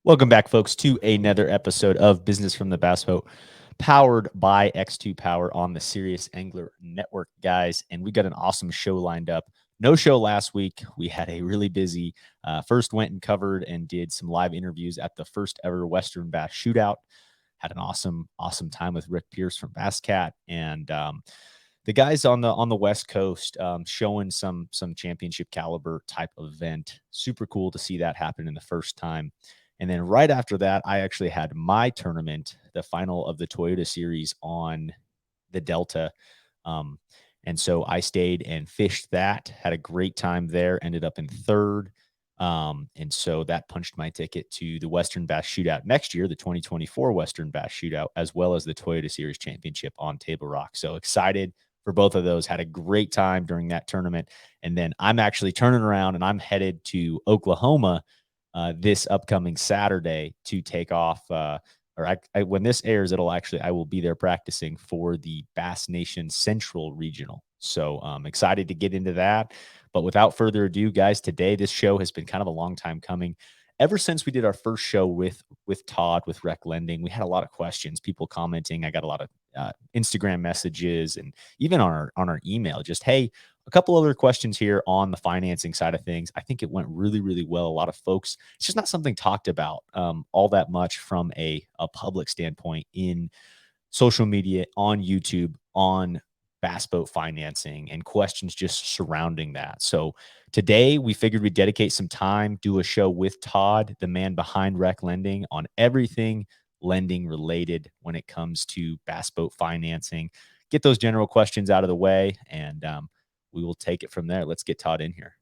Welcome back, folks, to another episode of Business from the Bass Boat, powered by X2 Power on the Serious Angler Network, guys. And we got an awesome show lined up. No show last week. We had a really busy first went and covered and did some live interviews at the first ever Western Bass Shootout. Had an awesome time with Rick Pierce from Bass Cat and the guys on the West Coast showing some championship caliber type event. Super cool to see that happen in the first time. And then right after that, I actually had my tournament, the final of the Toyota Series on the Delta. And so I stayed and fished that, had a great time there, ended up in third. And so that punched my ticket to the Western Bass Shootout next year, the 2024 Western Bass Shootout, as well as the Toyota Series Championship on Table Rock. So excited for both of those. Had a great time during that tournament. And then I'm actually turning around and I'm headed to Oklahoma this upcoming Saturday to take off. When this airs, I will be there practicing for the Bass Nation Central Regional. So I'm excited to get into that. But without further ado, guys, today this show has been kind of a long time coming. Ever since we did our first show with Todd with RecLending, we had a lot of questions, people commenting. I got a lot of Instagram messages and even on our email. Just hey, a couple other questions here on the financing side of things. I think it went really, really well. A lot of folks, it's just not something talked about all that much from a public standpoint in social media, on YouTube, on bass boat financing, and questions just surrounding that. So today we figured we'd dedicate some time, do a show with Todd, the man behind RecLending, on everything lending related when it comes to bass boat financing. Get those general questions out of the way, and we will take it from there. Let's get Todd in here.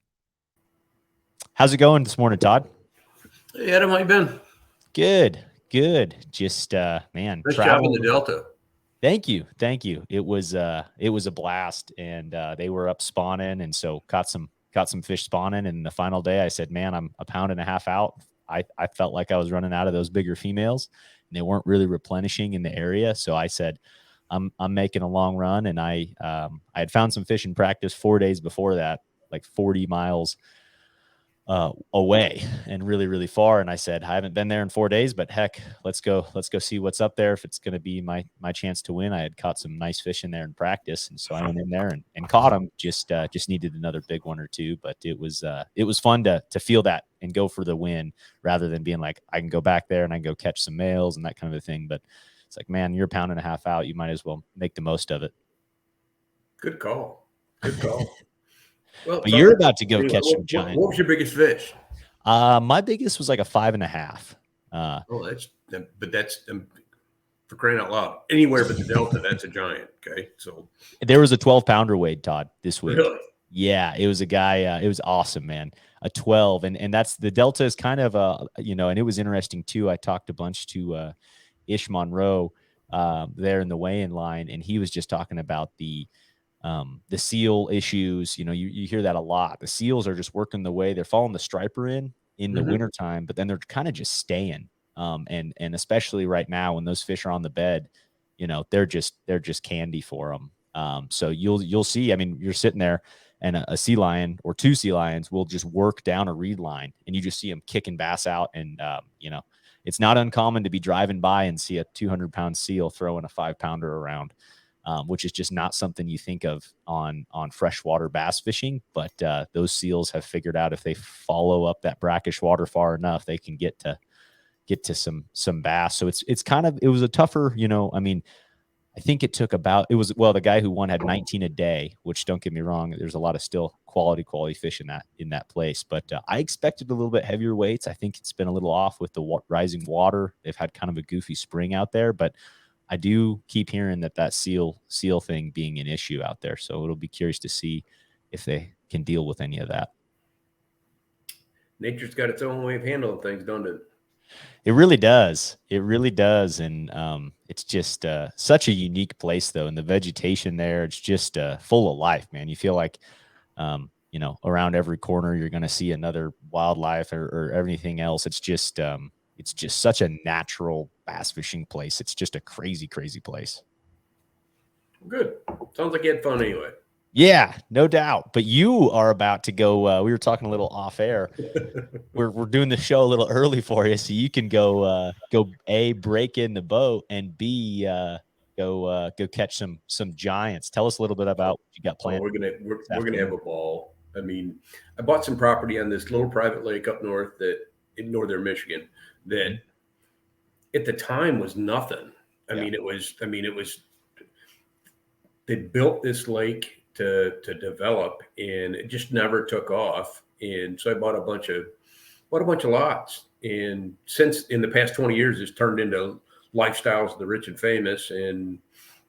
How's it going this morning, Todd? Hey, Adam, how you been? Good. Just man, nice job in the Delta. Thank you. It was a blast, and they were up spawning, and so caught some fish spawning. And the final day, I said, "Man, I'm a pound and a half out." I felt like I was running out of those bigger females, and they weren't really replenishing in the area. So I said, I'm making a long run, and I had found some fish in practice 4 days before that, like 40 miles away and really, really far. And I said, I haven't been there in 4 days, but heck, let's go see what's up there. If it's going to be my chance to win. I had caught some nice fish in there in practice. And so I went in there and caught them. Just needed another big one or two, but it was fun to feel that and go for the win rather than being like, I can go back there and I can go catch some males and that kind of a thing. But it's like, man, you're a pound and a half out. You might as well make the most of it. Good call. Well, but you're about to go catch some giant. What was your biggest fish? My biggest was like a 5.5. That's for crying out loud. Anywhere but the Delta, that's a giant. Okay, so there was a 12-pounder weighed, Todd, this week. Really? Yeah, it was a guy. It was awesome, man. A 12, and that's the Delta is kind of and it was interesting too. I talked a bunch to Ish Monroe there in the weigh-in line, and he was just talking about the seal issues. You hear that a lot. The seals are just working the way they're following the striper in the wintertime, but then they're kind of just staying. And especially right now when those fish are on the bed, they're just candy for them. So you'll see, I mean, you're sitting there and a sea lion or two sea lions will just work down a reed line and you just see them kicking bass out. And, it's not uncommon to be driving by and see a 200-pound seal throwing a 5-pounder around. Which is just not something you think of on freshwater bass fishing. But those seals have figured out if they follow up that brackish water far enough, they can get to some bass. So it was a tougher, I mean, I think it took the guy who won had 19 a day, which don't get me wrong, there's a lot of still quality fish in that place. But I expected a little bit heavier weights. I think it's been a little off with the rising water. They've had kind of a goofy spring out there, but I do keep hearing that seal thing being an issue out there. So it'll be curious to see if they can deal with any of that. Nature's got its own way of handling things, don't it? It really does. And it's just such a unique place, though. And the vegetation there, it's just full of life, man. You feel like, around every corner, you're going to see another wildlife or everything else. It's just such a natural bass fishing place. It's just a crazy, crazy place. Good. Sounds like you had fun anyway. Yeah, no doubt. But you are about to go. We were talking a little off air. We're doing the show a little early for you, so you can go A, break in the boat, and B, go catch some giants. Tell us a little bit about what you got Oh, planned this we're gonna have afternoon. a ball. I mean, I bought some property on this little private lake up north that in northern Michigan that Mhm. at the time was nothing. Yeah. It was they built this lake to develop and it just never took off. And so I bought a bunch of lots. And since in the past 20 years, it's turned into lifestyles of the rich and famous. And,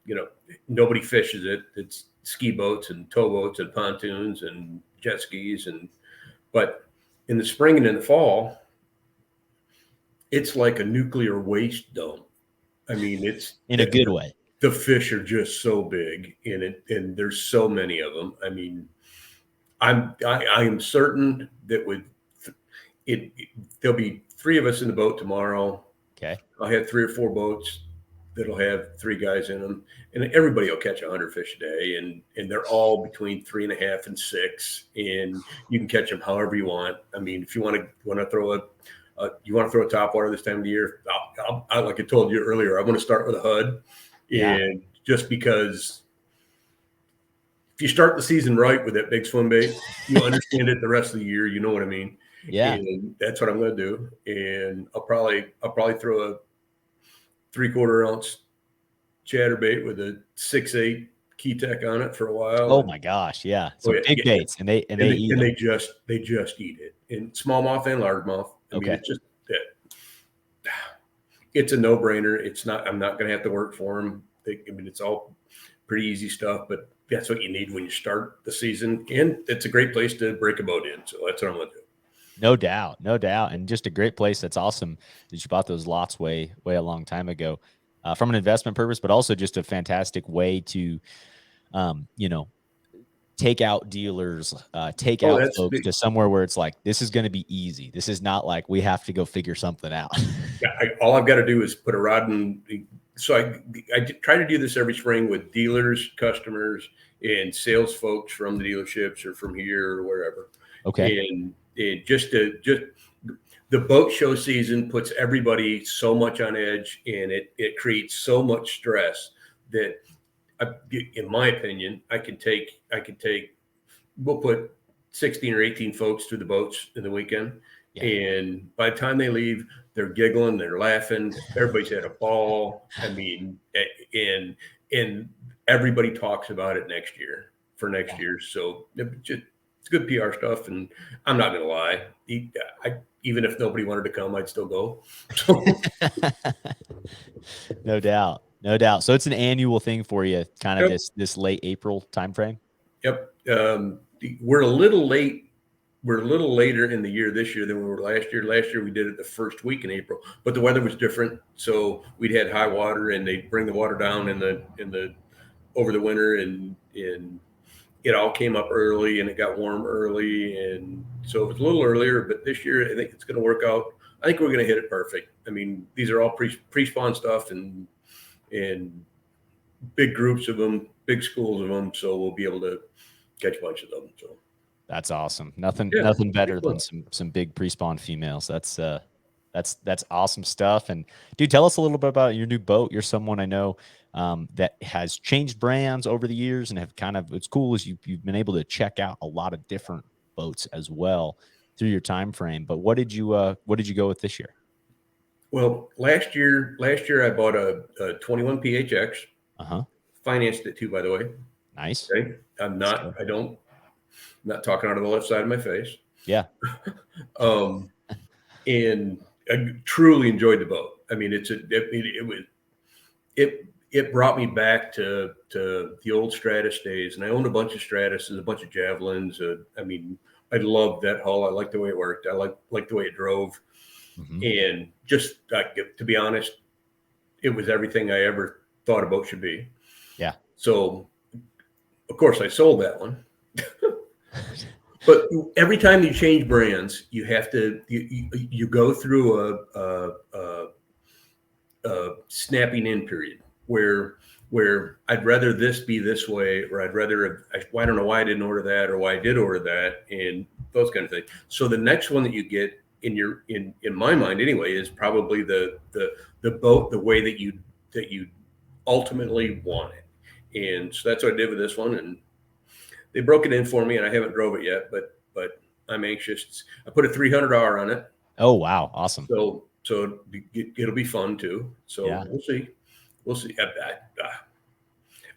you know, nobody fishes it. It's ski boats and towboats and pontoons and jet skis. But in the spring and in the fall, it's like a nuclear waste dump. I mean, In a good way. the fish are just so big in it, and there's so many of them. I mean, I am certain that with it, there'll be three of us in the boat tomorrow. Okay. I'll have three or four boats that'll have three guys in them, and everybody will catch 100 fish a day, and they're all between 3.5 and 6, and you can catch them however you want. I mean, if you want to throw you want to throw a top water this time of the year, like I told you earlier, I'm going to start with a HUD, Yeah. and just because if you start the season right with that big swim bait, you understand it the rest of the year. You know what I mean? Yeah. And that's what I'm going to do. And I'll probably throw a 3/4 ounce chatterbait with a 6/8 key tech on it for a while. Oh And my gosh. Yeah. oh Some big yeah, baits, and they eat and them. they just eat it. And smallmouth and largemouth. I mean, Okay. it's just that it's a no brainer. It's not. I'm not going to have to work for them. I mean, it's all pretty easy stuff, but that's what you need when you start the season. And it's a great place to break a boat in. So that's what I'm going to do. No doubt, no doubt, and just a great place. That's awesome that you bought those lots way a long time ago, from an investment purpose, but also just a fantastic way to, you know, take out dealers, take Oh, out that's folks big. to somewhere where it's like this is going to be easy. This is not like we have to go figure something out. All I've got to do is put a rod in. So I try to do this every spring with dealers, customers, and sales folks from the dealerships or from here or wherever. Okay. And just the boat show season puts everybody so much on edge, and it creates so much stress that, in my opinion, I could take. We'll put 16 or 18 folks through the boats in the weekend. Yeah. And by the time they leave, they're giggling, they're laughing, everybody's had a ball. I mean, and everybody talks about it next year for next year. So it's good PR stuff. And I'm not going to lie. Even if nobody wanted to come, I'd still go. So, No doubt, no doubt. So it's an annual thing for you, kind of yep. this late April timeframe. Yep. We're a little late. We're a little later in the year this year than we were last year. Last year we did it the first week in April, but the weather was different. So we'd had high water, and they bring the water down in the over the winter, and it all came up early, and it got warm early, and so it was a little earlier. But this year I think it's going to work out. I think we're going to hit it perfect. I mean, these are all pre-spawn stuff, and big groups of them, big schools of them. So we'll be able to catch a bunch of them. So That's awesome. Nothing yeah, better than some big pre-spawn females. That's awesome stuff. And dude, tell us a little bit about your new boat. You're someone I know that has changed brands over the years and have kind of, it's cool as you've been able to check out a lot of different boats as well through your time frame. But what did you go with this year? Well, last year I bought a 21 PHX. Financed it too, by the way. Nice. Okay. I'm not talking out of the left side of my face. Yeah. And I truly enjoyed the boat. I mean, it brought me back to the old Stratus days, and I owned a bunch of Stratuses, a bunch of Javelins. I mean, I loved that hull. I liked the way it worked. I liked the way it drove. And just to be honest, it was everything I ever thought a boat should be. Yeah. So, of course, I sold that one. But every time you change brands, you have to you go through a snapping in period. where I'd rather this be this way, or I don't know why I didn't order that, or why I did order that, and those kind of things. So the next one that you get in my mind anyway is probably the boat the way that you ultimately want it. And so that's what I did with this one, and they broke it in for me, and I haven't drove it yet, but I'm anxious. I put a 300R on it. Oh, wow. Awesome. So it'll be fun too. So Yeah. we'll see. We'll see.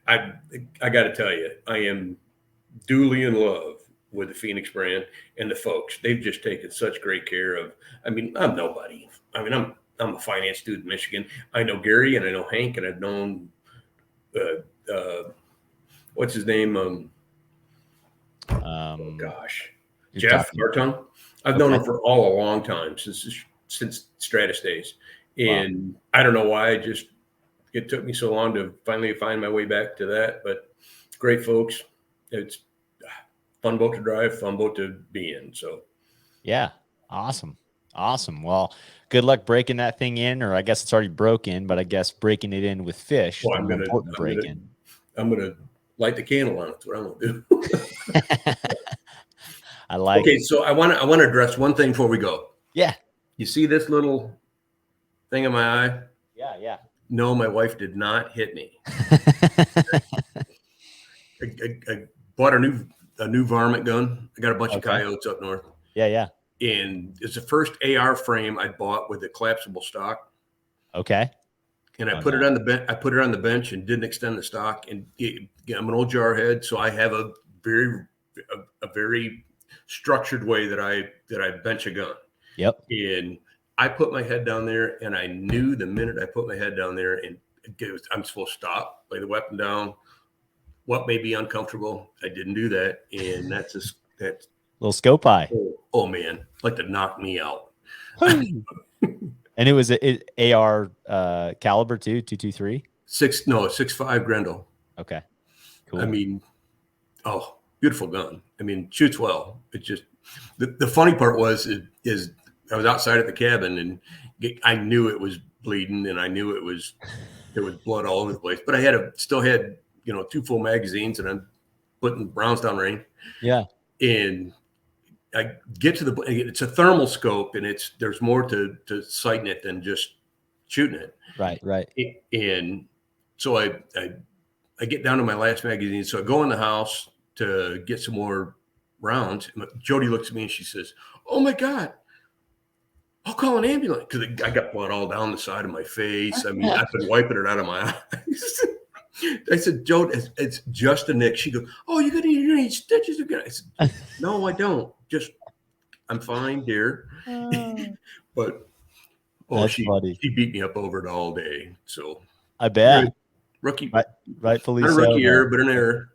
I got to tell you, I am duly in love with the Phoenix brand and the folks. They've just taken such great care of. I mean, I'm nobody. I mean, I'm a finance dude in Michigan. I know Gary and I know Hank, and I've known what's his name? Oh gosh, Jeff Hartung. I've known him for a long time, since Stratus days, and wow. I don't know why. It took me so long to finally find my way back to that. But great folks. It's fun boat to drive, fun boat to be in. So yeah, awesome. Well, good luck breaking that thing in, or I guess it's already broken, but I guess breaking it in with fish. Well, I'm gonna light the candle on it. That's what I'm gonna do. I like. Okay, so I want to address one thing before we go. Yeah. You see this little thing in my eye? Yeah. No, my wife did not hit me. I bought a new varmint gun. I got a bunch of coyotes up north. Yeah. And it's the first AR frame I bought with a collapsible stock. Okay. And I put it on the bench. I put it on the bench and didn't extend the stock. And I'm an old jarhead, so I have a very structured way that I bench a gun. Yep. And I put my head down there, and I knew the minute I put my head down there, and I'm supposed to stop, lay the weapon down. What may be uncomfortable, I didn't do that, and that's little scope eye. Oh man, like to knock me out. And it was a AR caliber too, 223? 6.5 Grendel. Okay, cool. I mean, beautiful gun. I mean, shoots well. It just the funny part is I was outside at the cabin, and I knew it was bleeding, and I knew there was blood all over the place. But I still had 2 full magazines, and I'm putting rounds down range. Yeah. And I get to it's a thermal scope, and there's more to sighting it than just shooting it. Right. And so I get down to my last magazine. So I go in the house to get some more rounds. Jody looks at me and she says, "Oh my God, I'll call an ambulance," because I got blood all down the side of my face. I mean, I've been wiping it out of my eyes. I said, "Joe, it's just a nick." She goes, "Oh, you're gonna need stitches again." I said, "No, I don't. Just I'm fine, dear." But she beat me up over it all day. So I bet rookie, rightfully not a rookie error, but an error.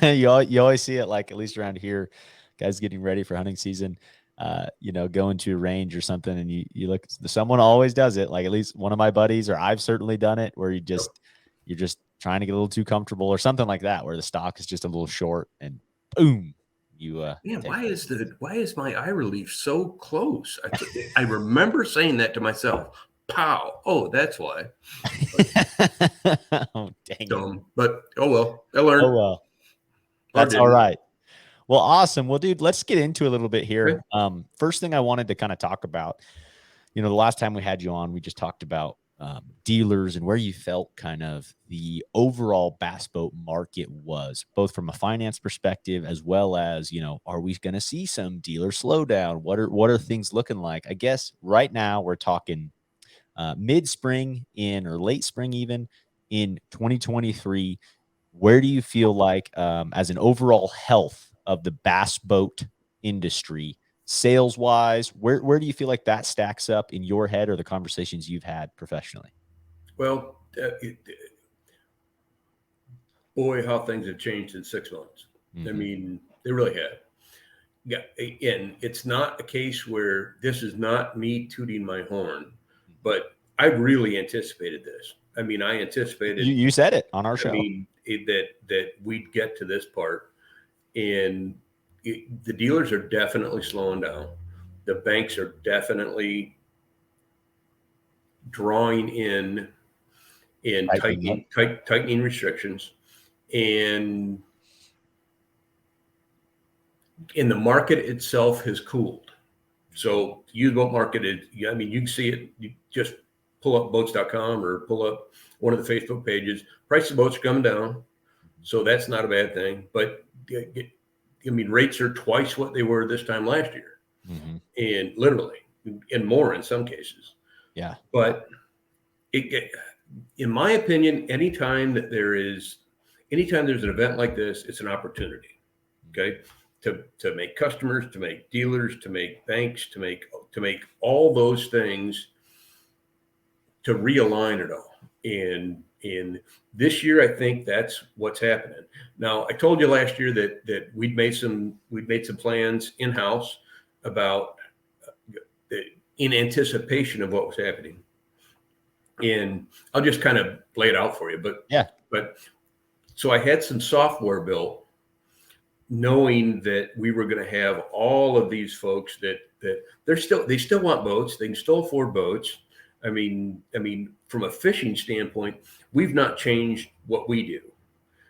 you always see it, like at least around here, guys getting ready for hunting season. Going to a range or something, and you look. Someone always does it. Like at least one of my buddies, or I've certainly done it, where you're just trying to get a little too comfortable or something like that, where the stock is just a little short, and boom, why is my eye relief so close? I remember saying that to myself. Pow! Oh, that's why. Oh, dang it. But oh well, I learned. Oh well, that's all right. Well, awesome. Well, dude, let's get into a little bit here. First thing I wanted to kind of talk about, the last time we had you on, we just talked about dealers and where you felt kind of the overall bass boat market was, both from a finance perspective as well as, are we going to see some dealer slowdown? What are things looking like? I guess right now we're talking mid-spring or late spring even in 2023. Where do you feel like as an overall health of the bass boat industry, sales wise, where do you feel like that stacks up in your head or the conversations you've had professionally? Well, boy, how things have changed in 6 months. Mm-hmm. I mean, they really have. Yeah. And it's not a case where this is not me tooting my horn, but I really anticipated this. I mean, I anticipated. You said it on our show. I mean, that we'd get to this part, and the dealers are definitely slowing down. The banks are definitely drawing in and tightening restrictions, and the market itself has cooled. So used boat market is, I mean, you can see it. You just pull up boats.com or pull up one of the Facebook pages. Price of boats are coming down, so that's not a bad thing. But I mean, rates are twice what they were this time last year, and literally, and more in some cases. Yeah. But in my opinion, anytime there's an event like this, it's an opportunity. Okay. To make customers, to make dealers, to make banks, to make all those things, to realign it all. And this year, I think that's what's happening. Now, I told you last year that we'd made some plans in-house about in anticipation of what was happening. And I'll just kind of lay it out for you. But so I had some software built, knowing that we were going to have all of these folks that they still want boats. They can still afford boats. I mean, from a fishing standpoint, we've not changed what we do.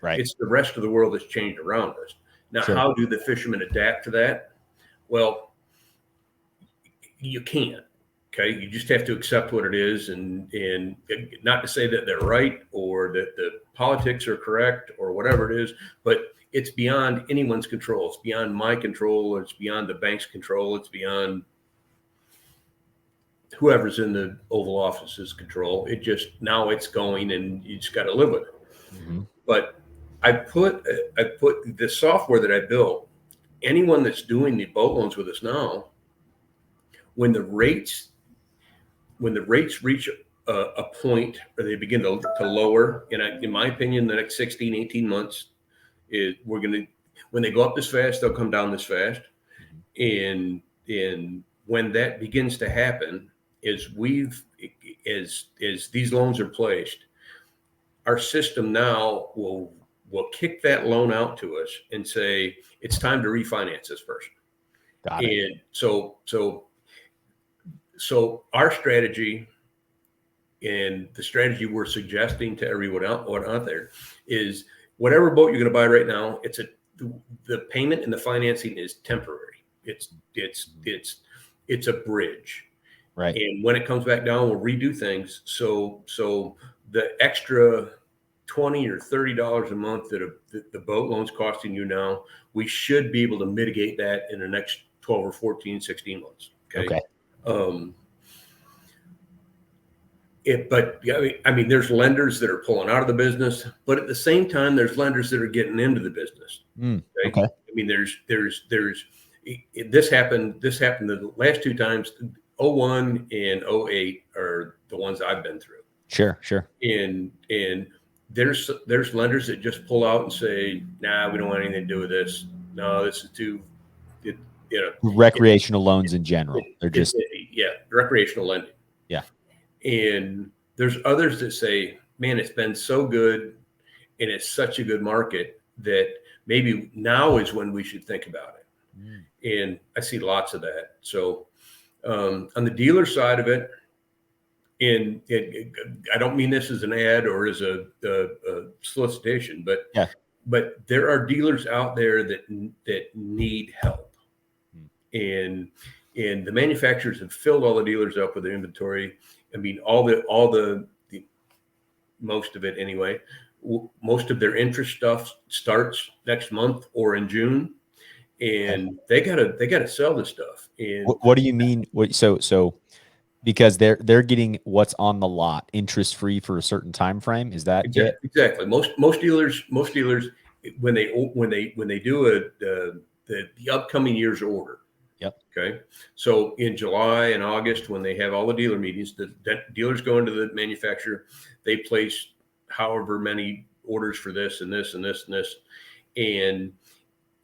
Right. It's the rest of the world that's changed around us. Now, How do the fishermen adapt to that? Well, you can't. Okay, you just have to accept what it is, and not to say that they're right or that the politics are correct or whatever it is, but it's beyond anyone's control. It's beyond my control. It's beyond the bank's control. It's beyond whoever's in the Oval Office's control. Now it's going, and you just got to live with it. But I put the software that I built. Anyone that's doing the boat loans with us now, when the rates reach a point where they begin to lower, in my opinion, the next 16, 18 months, when they go up this fast, they'll come down this fast. And when that begins to happen, as these loans are placed, our system now will kick that loan out to us and say, it's time to refinance this person. Got it. And so our strategy, and the strategy we're suggesting to everyone out there, is whatever boat you're going to buy right now, the payment and the financing is temporary. It's a bridge. Right. And when it comes back down, we'll redo things. So the extra $20 or $30 a month that the boat loan's costing you now, we should be able to mitigate that in the next 12 or 14, 16 months. Okay. But I mean, there's lenders that are pulling out of the business, but at the same time, there's lenders that are getting into the business. Okay. I mean, this happened the last two times. 01 and 08 are the ones I've been through. Sure. And there's lenders that just pull out and say, nah, we don't want anything to do with this. No, this is too, recreational loans in general. They're just recreational lending. Yeah. And there's others that say, man, it's been so good and it's such a good market that maybe now is when we should think about it. And I see lots of that. So on the dealer side of it, and I don't mean this as an ad or as a solicitation, but there are dealers out there that need help. And the manufacturers have filled all the dealers up with their inventory. I mean, all the most of it anyway. Most of their interest stuff starts next month or in June, and they gotta sell this stuff. And what do you mean? So because they're getting what's on the lot interest free for a certain time frame? Is that exactly? Most dealers when they do the upcoming year's order. Yep. Okay. So in July and August, when they have all the dealer meetings, the dealers go into the manufacturer, they place however many orders for this and this and this and this. And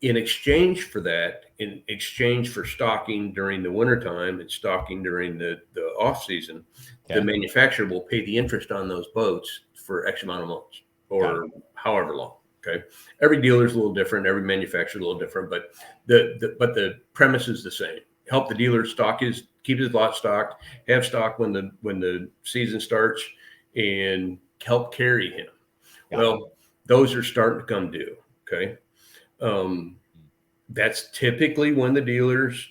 in exchange for that, in exchange for stocking during the wintertime and stocking during the off season, the manufacturer will pay the interest on those boats for X amount of months or however long. Okay. Every dealer is a little different. Every manufacturer is a little different, but the premise is the same. Help the dealer keep his lot stocked, have stock when the season starts, and help carry him. Got it. Well, those are starting to come due. Okay. That's typically when the dealers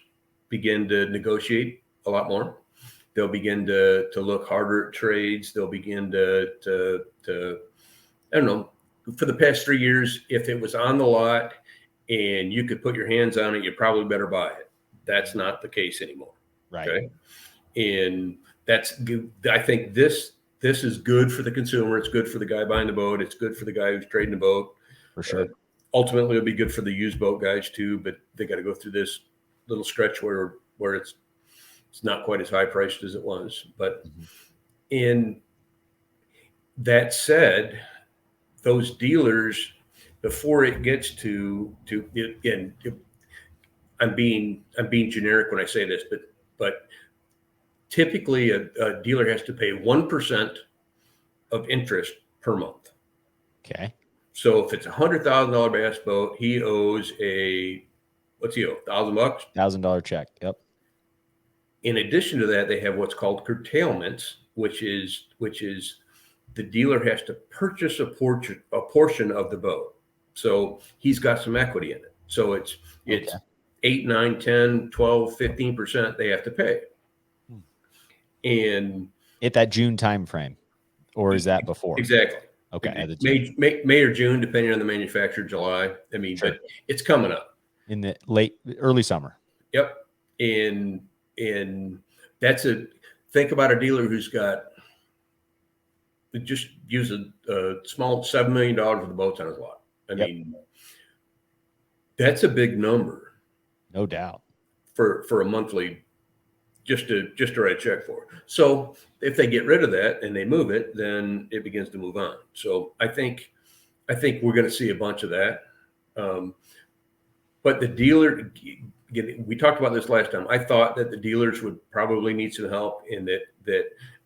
begin to negotiate a lot more. They'll begin to look harder at trades. They'll begin to I don't know, for the past 3 years, if it was on the lot and you could put your hands on it, you probably better buy it. That's not the case anymore. Right. Okay. And that's good. I think this is good for the consumer. It's good for the guy buying the boat. It's good for the guy who's trading the boat. For sure. Ultimately, it'll be good for the used boat guys too, but they got to go through this little stretch where it's not quite as high priced as it was. But in that said, those dealers, before it gets to and I'm being generic when I say this, but typically a dealer has to pay 1% of interest per month. Okay. So if it's $100,000 bass boat, he owes what's he owe? $1,000? $1,000 check. Yep. In addition to that, they have what's called curtailments, which is the dealer has to purchase a portion of the boat. So he's got some equity in it. So it's 8, 9, 10, 12, 15% they have to pay. And at that June time frame, or is that before? Exactly. Okay. May or June, depending on the manufacturer, July. I mean, sure. But it's coming up in the early summer. Yep. And think about a dealer who's got, just use a small $7 million worth of boats on his lot. I mean, that's a big number. No doubt. For a monthly, just to write a check for. So if they get rid of that and they move it, then it begins to move on. So I think we're going to see a bunch of that. But the dealer, again, we talked about this last time. I thought that the dealers would probably need some help, and that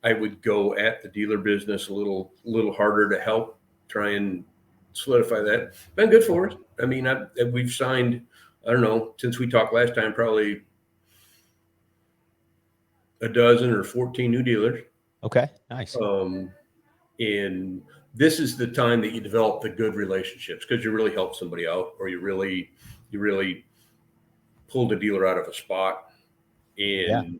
I would go at the dealer business a little harder to help try and solidify that. Been good for us. I mean, we've signed, I don't know, since we talked last time, probably a dozen or 14 new dealers. Okay, nice. And this is the time that you develop the good relationships, because you really help somebody out, or you really pulled a dealer out of a spot. And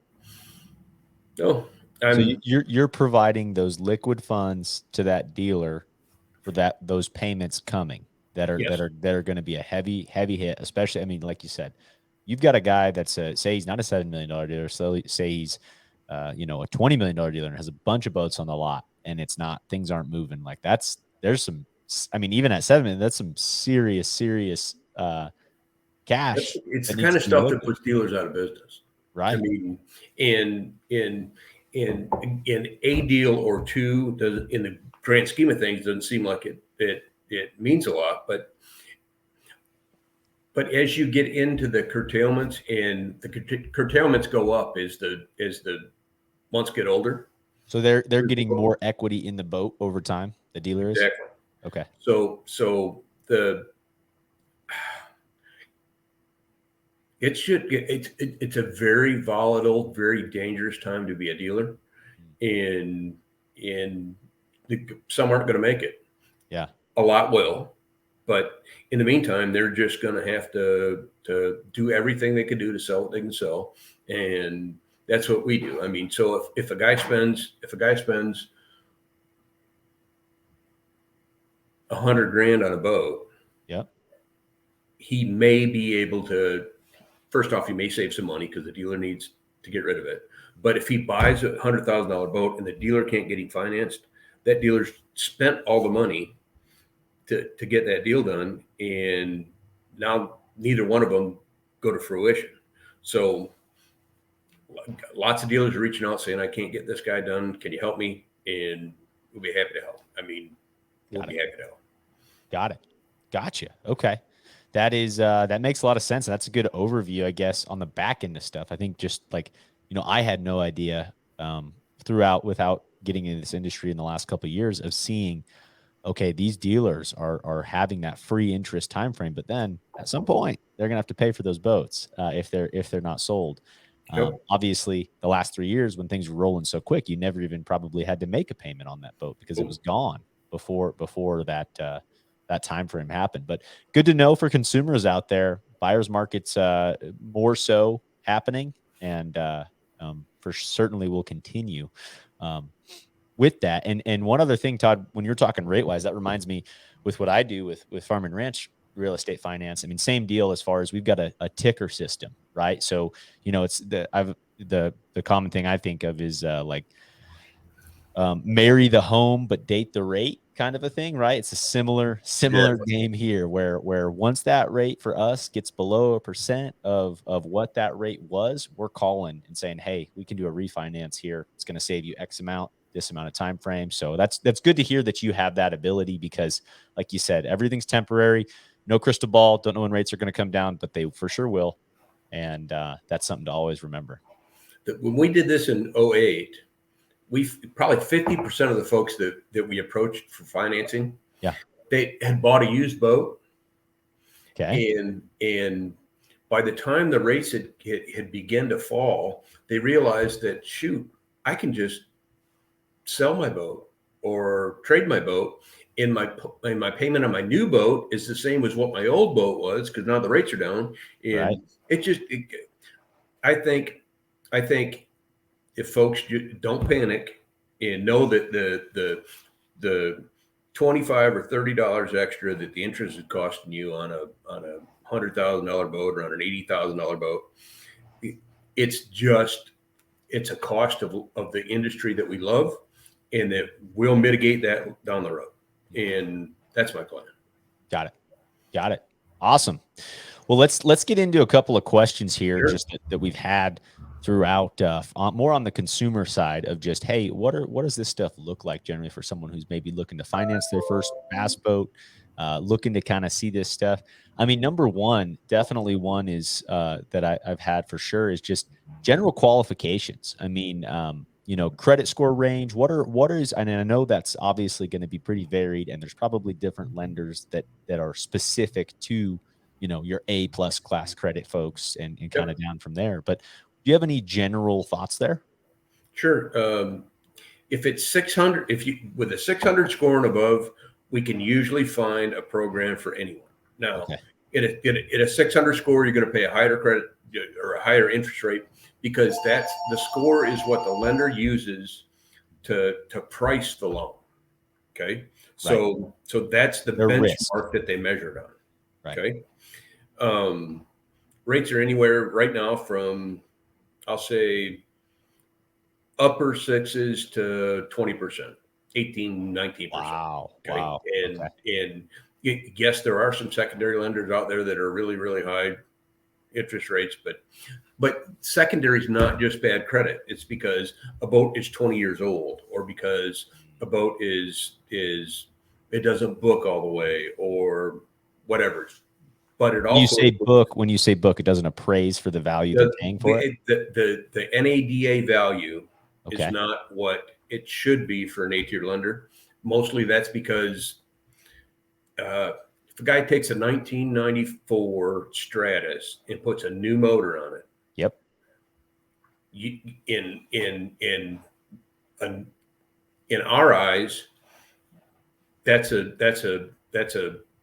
so you're providing those liquid funds to that dealer for those payments coming that are going to be a heavy hit, especially, I mean, like you said, you've got a guy that's say he's not a $7 million dealer, so say he's a $20 million dealer and has a bunch of boats on the lot, and things aren't moving. Like there's some, I mean, even at 7 million, that's some serious cash. It's the kind of stuff that puts dealers out of business. Right. I mean, in a deal or two, in the grand scheme of things, doesn't seem like it means a lot, but as you get into the curtailments, and the curtailments go up as the months get older. So they're getting more equity in the boat over time. The dealer is. Exactly. Okay. So it's a very volatile, very dangerous time to be a dealer, and some aren't going to make it. Yeah. A lot will. But in the meantime, they're just going to have to do everything they can do to sell what they can sell, and that's what we do. I mean, so if a guy spends $100,000 on a boat, he may be able to. First off, he may save some money because the dealer needs to get rid of it. But if he buys a $100,000 boat and the dealer can't get him financed, that dealer's spent all the money to get that deal done, and now neither one of them go to fruition. So lots of dealers are reaching out saying, I can't get this guy done. Can you help me? And we'll be happy to help. I mean, we'll be happy to help. Got it. Gotcha. Okay. That is, that makes a lot of sense. That's a good overview, I guess, on the back end of stuff. I think just like, I had no idea without getting into this industry in the last couple of years of seeing, okay, these dealers are having that free interest time frame, but then at some point they're gonna have to pay for those boats if they're not sold. Yep. Obviously, the last 3 years when things were rolling so quick, you never even probably had to make a payment on that boat because it was gone before that time frame happened. But good to know for consumers out there, buyers markets more so happening, and for certainly will continue with that. And one other thing, Todd, when you're talking rate wise, that reminds me with what I do with farm and ranch real estate finance. I mean, same deal as far as we've got a ticker system, right? So, it's the common thing I think of is like marry the home but date the rate kind of a thing, right? It's a similar Yeah. game here where once that rate for us gets below 1% of what that rate was, we're calling and saying, hey, we can do a refinance here. It's going to save you X amount, this amount of time frame. So that's good to hear that you have that ability, because like you said, everything's temporary. No crystal ball. Don't know when rates are going to come down, but they for sure will. And that's something to always remember. When we did this in '08, we probably 50% of the folks that we approached for financing, yeah, they had bought a used boat. Okay. And by the time the rates had begun to fall, they realized that, shoot, I can just sell my boat or trade my boat, and my payment on my new boat is the same as what my old boat was, because now the rates are down. Right. And I think if folks don't panic and know that the $25 or $30 extra that the interest is costing you on a $100,000 boat or on an $80,000 boat, it's a cost of the industry that we love, and that we'll mitigate that down the road. And that's my plan. Got it. Awesome. Well, let's get into a couple of questions here, Sure. just that we've had throughout, more on the consumer side of just, hey, what does this stuff look like generally for someone who's maybe looking to finance their first bass boat, looking to kind of see this stuff. I mean, number one, definitely one is that I've had for sure is just general qualifications. I mean, credit score range. What is, and I know that's obviously going to be pretty varied, and there's probably different lenders that are specific to your A+ class credit folks, and kind of down from there. But do you have any general thoughts there? Sure. If it's 600, with a 600 score and above, we can usually find a program for anyone. Now, Okay. at a 600 score, you're going to pay a higher credit or a higher interest rate, because that's the score is what the lender uses to price the loan. Okay. So that's the benchmark risk that they measured on. Right. Okay. Rates are anywhere right now from, I'll say, upper sixes to 20%, 18, 19%. Wow. Okay. Wow. And yes, there are some secondary lenders out there that are really, really high interest rates, but secondary is not just bad credit. It's because a boat is 20 years old, or because a boat it doesn't book all the way, or whatever. But it also, when you say book, it doesn't appraise for the value they're paying for it. The NADA value Okay. is not what it should be for an 8-year lender. Mostly that's because if a guy takes a 1994 Stratus and puts a new motor on it, Yep. in our eyes, that's a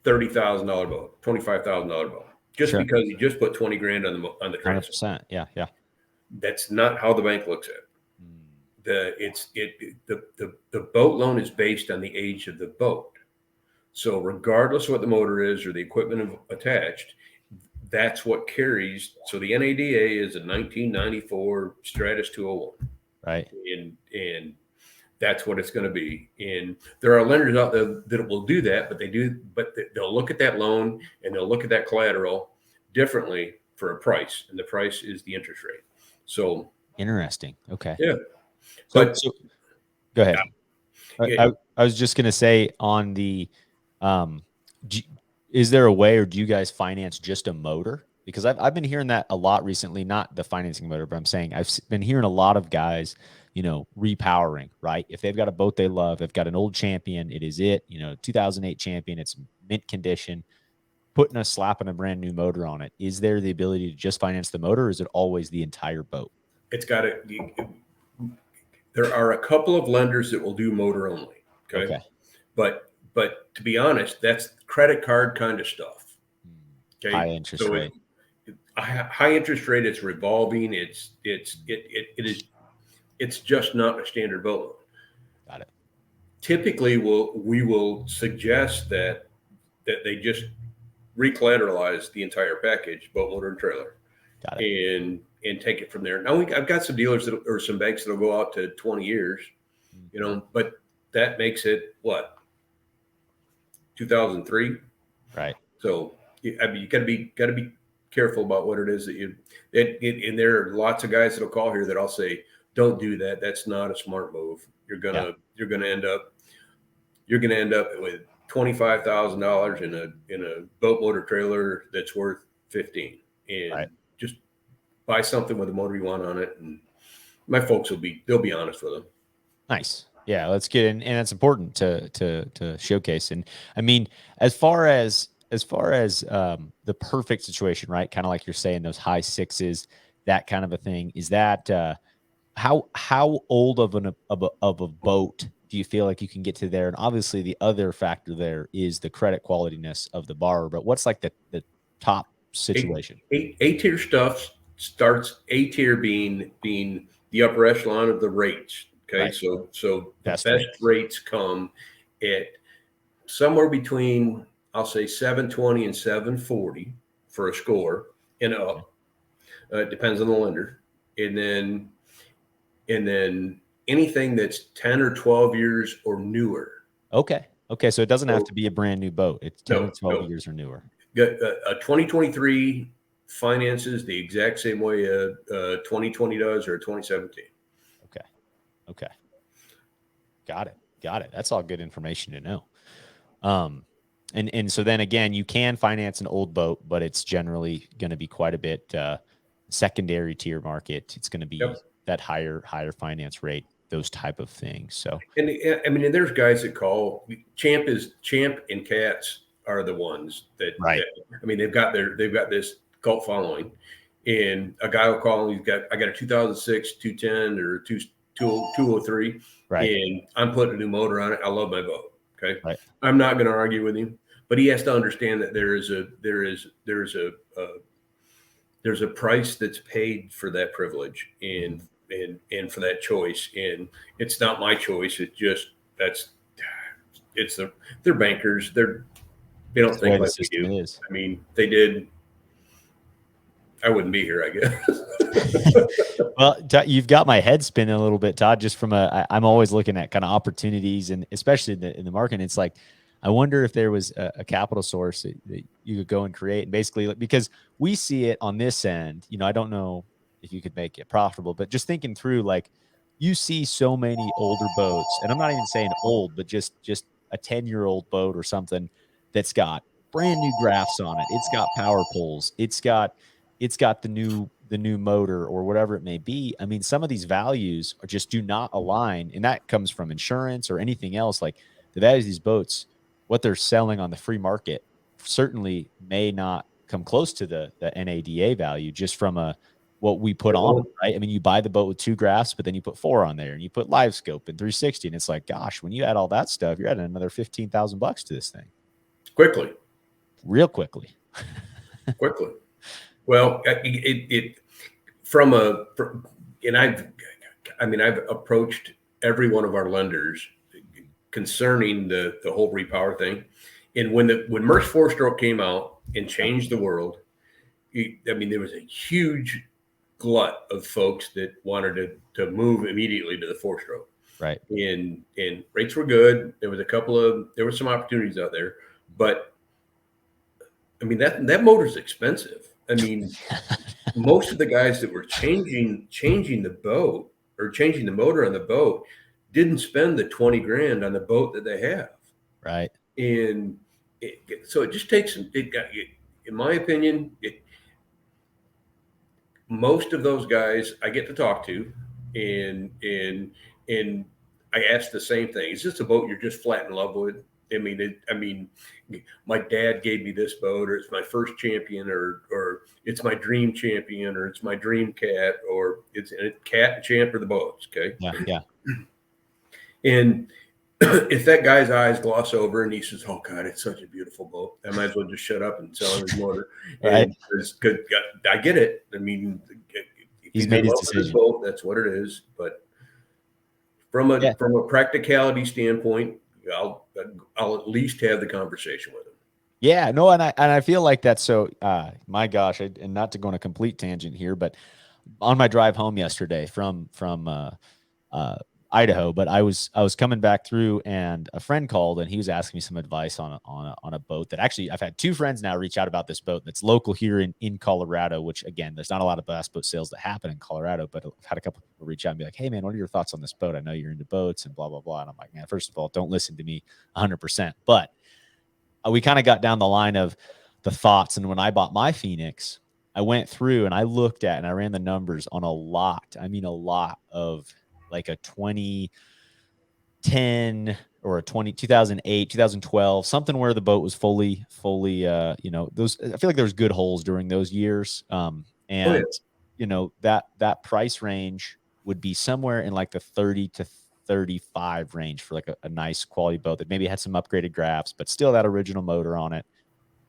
$30,000 boat, $25,000 boat, just Sure. because you just put 20 grand on the transfer. 100%. Yeah. Yeah. That's not how the bank looks at it. The boat loan is based on the age of the boat. So regardless of what the motor is or the equipment attached, that's what carries. So the NADA is a 1994 Stratus 201. Right. And that's what it's going to be. And there are lenders out there that will do that, but they'll look at that loan and they'll look at that collateral differently for a price. And the price is the interest rate. So interesting. Okay. Yeah. So go ahead. Yeah. I was just going to say on the, is there a way, or do you guys finance just a motor? Because I've been hearing that a lot recently, not the financing motor, but I'm saying I've been hearing a lot of guys, repowering, right? If they've got a boat they love, they've got an old Champion, it is 2008 Champion, it's mint condition. slapping a brand new motor on it, is there the ability to just finance the motor, or is it always the entire boat? It's got to. There are a couple of lenders that will do motor only. Okay. But to be honest, that's credit card kind of stuff. Okay. High interest rate. High interest rate. It's revolving. It's just not a standard boat loan. Got it. Typically, we will suggest that they just recollateralize the entire package, boat, motor, and trailer, Got it. and take it from there. Now I've got some dealers or some banks that'll go out to 20 years, but that makes it what, 2003, right? So I mean, you got to be careful about what it is that you. And there are lots of guys that'll call here that I'll say, don't do that. That's not a smart move. You're gonna end up with $25,000 in a boat, motor, trailer that's worth 15, and just buy something with a motor you want on it. And my folks they'll be honest with them. Nice. Yeah, let's get in, and it's important to showcase. And I mean, as far as the perfect situation, right? Kind of like you're saying, those high sixes, that kind of a thing. Is that how old of a boat do you feel like you can get to there? And obviously, the other factor there is the credit qualityness of the borrower. But what's like the top situation? A-tier stuff starts, A-tier being the upper echelon of the rates. Okay, right. So the best rates come at somewhere between, I'll say, 720 and 740 for a score and up. It depends on the lender, and then anything that's 10 or 12 years or newer. Okay. So it doesn't have to be a brand new boat. It's 10 or 12 years or newer. A 2023 finances the exact same way a 2020 does, or a 2017. Okay. Got it. That's all good information to know. And so then again, you can finance an old boat, but it's generally going to be quite a bit secondary tier market. It's going to be that higher finance rate, those type of things. So, and I mean, and there's guys that call Champ and Cats are the ones that, right. I mean, they've got this cult following, and a guy will call and I got a 2006 210 or 203, right, and I'm putting a new motor on it. I love my boat. Okay. Right. I'm not going to argue with him, but he has to understand that there's a price that's paid for that privilege and for that choice. And it's not my choice. It's just, they're bankers. They don't think like we do. Is. I mean, they did. I wouldn't be here, I guess. Well, you've got my head spinning a little bit, Todd, just from I'm always looking at kind of opportunities, and especially in the market. It's like, I wonder if there was a capital source that you could go and create. And basically, because we see it on this end, I don't know if you could make it profitable, but just thinking through, like, you see so many older boats, and I'm not even saying old, but just a 10-year-old boat or something that's got brand new graphs on it. It's got power poles. It's got the new motor or whatever it may be. I mean, some of these values just do not align, and that comes from insurance or anything else. Like, the values of these boats, what they're selling on the free market, certainly may not come close to the NADA value just from what we put on, right? I mean, you buy the boat with 2 graphs, but then you put 4 on there, and you put live scope and 360, and it's like, gosh, when you add all that stuff, you're adding another $15,000 to this thing real quickly. Well, I've approached every one of our lenders concerning the whole repower thing. And when MERS 4-stroke came out and changed the world, there was a huge glut of folks that wanted to move immediately to the 4-stroke. Right. And rates were good. There were some opportunities out there, but I mean, that motor's expensive. I mean, most of the guys that were changing the boat or changing the motor on the boat didn't spend the $20,000 on the boat that they have. Right. And so it just takes, in my opinion, most of those guys I get to talk to, and I ask the same thing. Is this a boat you're just flat in love with? I mean, my dad gave me this boat, or it's my first champion, or it's my dream champion, or it's my dream cat, or it's a cat and champ are the boats. Okay. Yeah. Yeah. And if that guy's eyes gloss over and he says, "Oh God, it's such a beautiful boat," I might as well just shut up and sell him his motor. Right. And it's good. I get it. I mean, if He's made in his love with decision. boat, that's what it is. But from a practicality standpoint, I'll at least have the conversation with him. Yeah, no, and I feel like that's so. My gosh, and not to go on a complete tangent here, but on my drive home yesterday from Idaho, but I was coming back through, and a friend called, and he was asking me some advice on a boat that actually I've had two friends now reach out about this boat that's local here in Colorado. Which again, there's not a lot of bass boat sales that happen in Colorado, but I've had a couple people reach out and be like, "Hey man, what are your thoughts on this boat? I know you're into boats and blah blah blah." And I'm like, "Man, first of all, don't listen to me 100%," but we kind of got down the line of the thoughts. And when I bought my Phoenix, I went through and I looked at and I ran the numbers on a lot. I mean, a lot of like a 2010 or a 2008, 2012, something where the boat was fully, those, I feel like there was good holes during those years. And, that price range would be somewhere in like the 30 to 35 range for like a nice quality boat that maybe had some upgraded graphs, but still that original motor on it.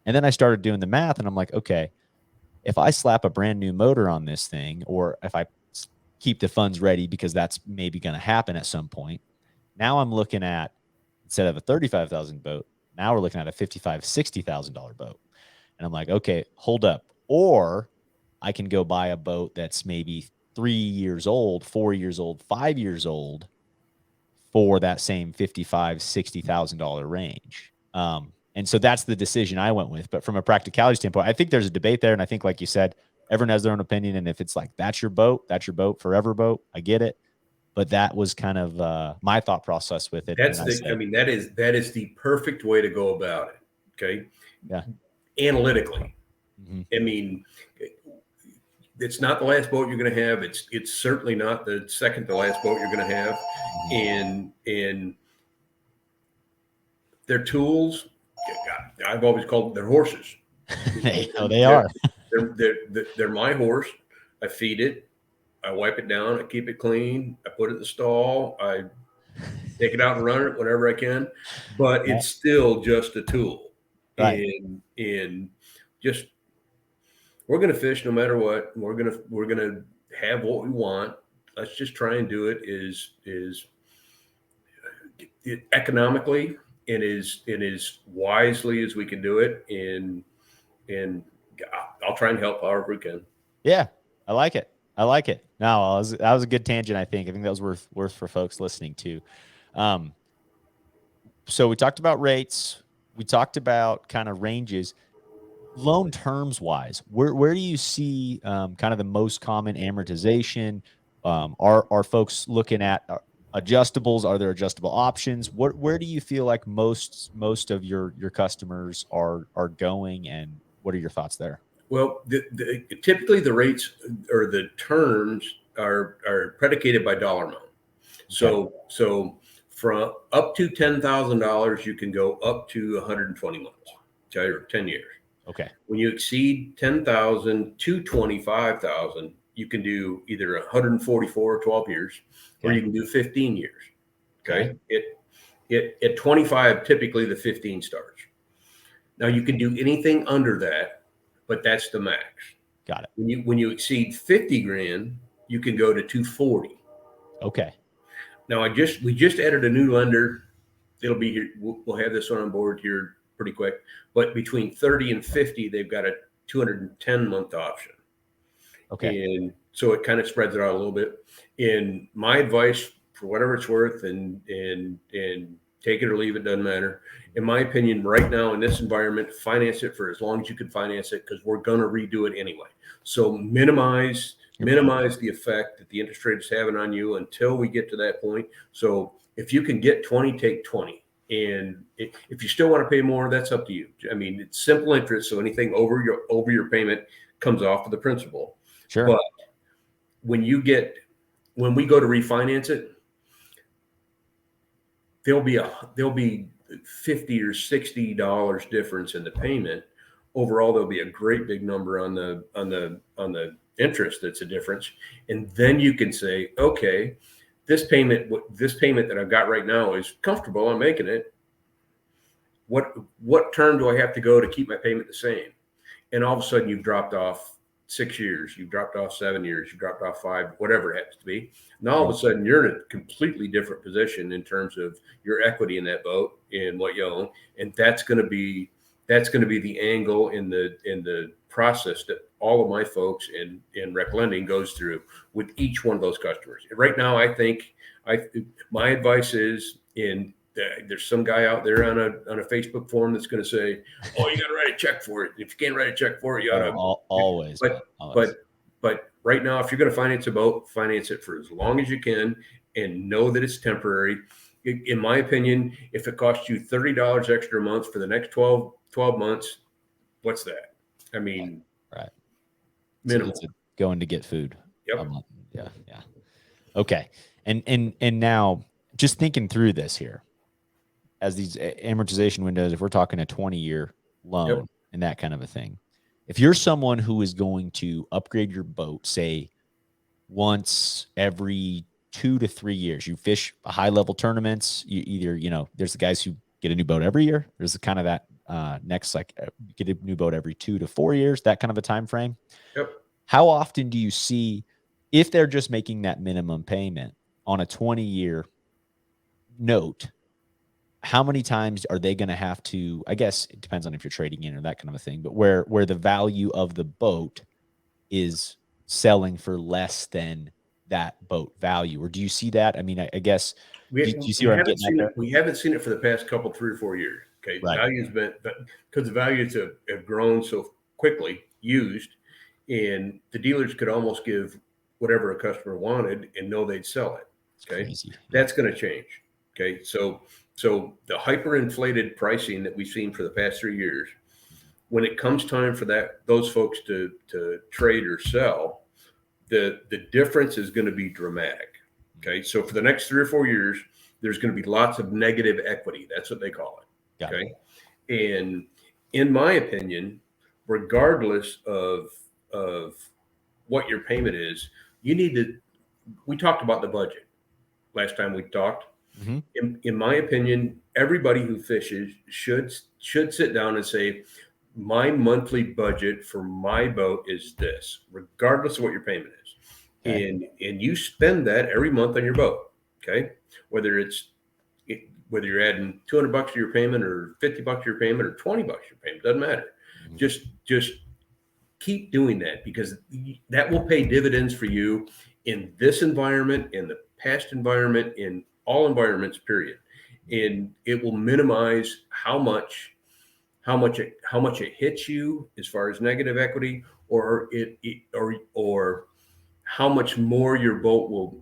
And then I started doing the math and I'm like, okay, if I slap a brand new motor on this thing, or if I keep the funds ready, because that's maybe going to happen at some point, now I'm looking at, instead of a 35,000 boat, now we're looking at a $55,000, $60,000 boat. And I'm like, okay, hold up. Or I can go buy a boat that's maybe 3 years old, 4 years old, 5 years old for that same $55,000, $60,000 range. And so that's the decision I went with. But from a practicality standpoint, I think there's a debate there. And I think, like you said, everyone has their own opinion. And if it's like, that's your boat, forever boat, I get it. But that was kind of my thought process with it. That is the perfect way to go about it. Okay. Yeah. Analytically. Mm-hmm. I mean, it's not the last boat you're going to have. It's certainly not the second to last boat you're going to have. And their tools, I've always called them their horses. They are. They're my horse. I feed it. I wipe it down. I keep it clean. I put it in the stall. I take it out and run it whenever I can. But it's still just a tool. Right. And just, we're going to fish no matter what. We're going to have what we want. Let's just try and do it is economically and as wisely as we can do it. And I'll try and help however we can. Yeah, I like it. No, that was a good tangent. I think that was worth for folks listening to. So we talked about rates. We talked about kind of ranges. Loan terms wise, where do you see kind of the most common amortization? Are folks looking at adjustables? Are there adjustable options? Where do you feel like most of your customers are going, and what are your thoughts there? Well, typically the rates or the terms are predicated by dollar amount. Okay. So from up to $10,000, you can go up to 120 months, or 10 years. Okay. When you exceed 10,000 to 25,000, you can do either 144 or 12 years, or you can do 15 years. Okay. At 25, typically the 15 starts. Now you can do anything under that, but that's the max. Got it. When you exceed 50 grand, you can go to 240. Okay. Now we just added a new lender. It'll be here. We'll have this one on board here pretty quick, but between 30 and 50, they've got a 210 month option. Okay. And so it kind of spreads it out a little bit. And my advice, for whatever it's worth, and take it or leave it, doesn't matter. In my opinion, right now in this environment, finance it for as long as you can finance it, because we're going to redo it anyway. So minimize the effect that the interest rate is having on you until we get to that point. So if you can get 20, take 20. And if you still want to pay more, that's up to you. I mean, it's simple interest, so anything over your payment comes off of the principal. Sure. But when we go to refinance it, there'll be $50 or $60 difference in the payment, overall there'll be a great big number on the interest that's a difference. And then you can say, okay, this payment that I've got right now is comfortable. I'm making it. What term do I have to go to keep my payment the same? And all of a sudden you've dropped off 6 years, you've dropped off 7 years, you've dropped off 5, whatever it happens to be. Now all of a sudden you're in a completely different position in terms of your equity in that boat and what you own. And that's going to be the angle in the process that all of my folks in RecLending goes through with each one of those customers. And right now, I think my advice is there's some guy out there on a Facebook forum that's going to say, "Oh, you got to write a check for it. If you can't write a check for it, you ought to." Always. But right now, if you're going to finance a boat, finance it for as long as you can, and know that it's temporary. In my opinion, if it costs you $30 extra a month for the next 12 months, what's that? I mean, right. Minimal. So going to get food. Yep. Yeah. Okay. And now just thinking through this here, as these amortization windows, if we're talking a 20-year loan and that kind of a thing, if you're someone who is going to upgrade your boat, say once every 2 to 3 years, you fish high level tournaments, you either, there's the guys who get a new boat every year. There's the kind of that next, like get a new boat every 2 to 4 years, that kind of a time frame. Yep. How often do you see, if they're just making that minimum payment on a 20-year note, how many times are they going to have to, I guess it depends on if you're trading in or that kind of a thing, but where the value of the boat is selling for less than that boat value? Or do you see that? I mean, I guess, do you see where I'm getting at there? We haven't seen it for the past 3 or 4 years. Okay. Right. Value's been, because the values have grown so quickly used, and the dealers could almost give whatever a customer wanted and know they'd sell it. Okay. Crazy. That's going to change. Okay. So the hyperinflated pricing that we've seen for the past 3 years, when it comes time for those folks to trade or sell, the difference is going to be dramatic. Okay. So for the next 3 or 4 years, there's going to be lots of negative equity. That's what they call it. Okay. And in my opinion, regardless of what your payment is, we talked about the budget last time we talked. Mm-hmm. In my opinion, everybody who fishes should sit down and say, my monthly budget for my boat is this, regardless of what your payment is. Okay. And you spend that every month on your boat. Okay. Whether you're adding $200 to your payment or $50 to your payment or $20 to your payment, doesn't matter. Mm-hmm. Just keep doing that, because that will pay dividends for you in this environment, in the past environment, in all environments, period. And it will minimize how much it hits you as far as negative equity, or how much more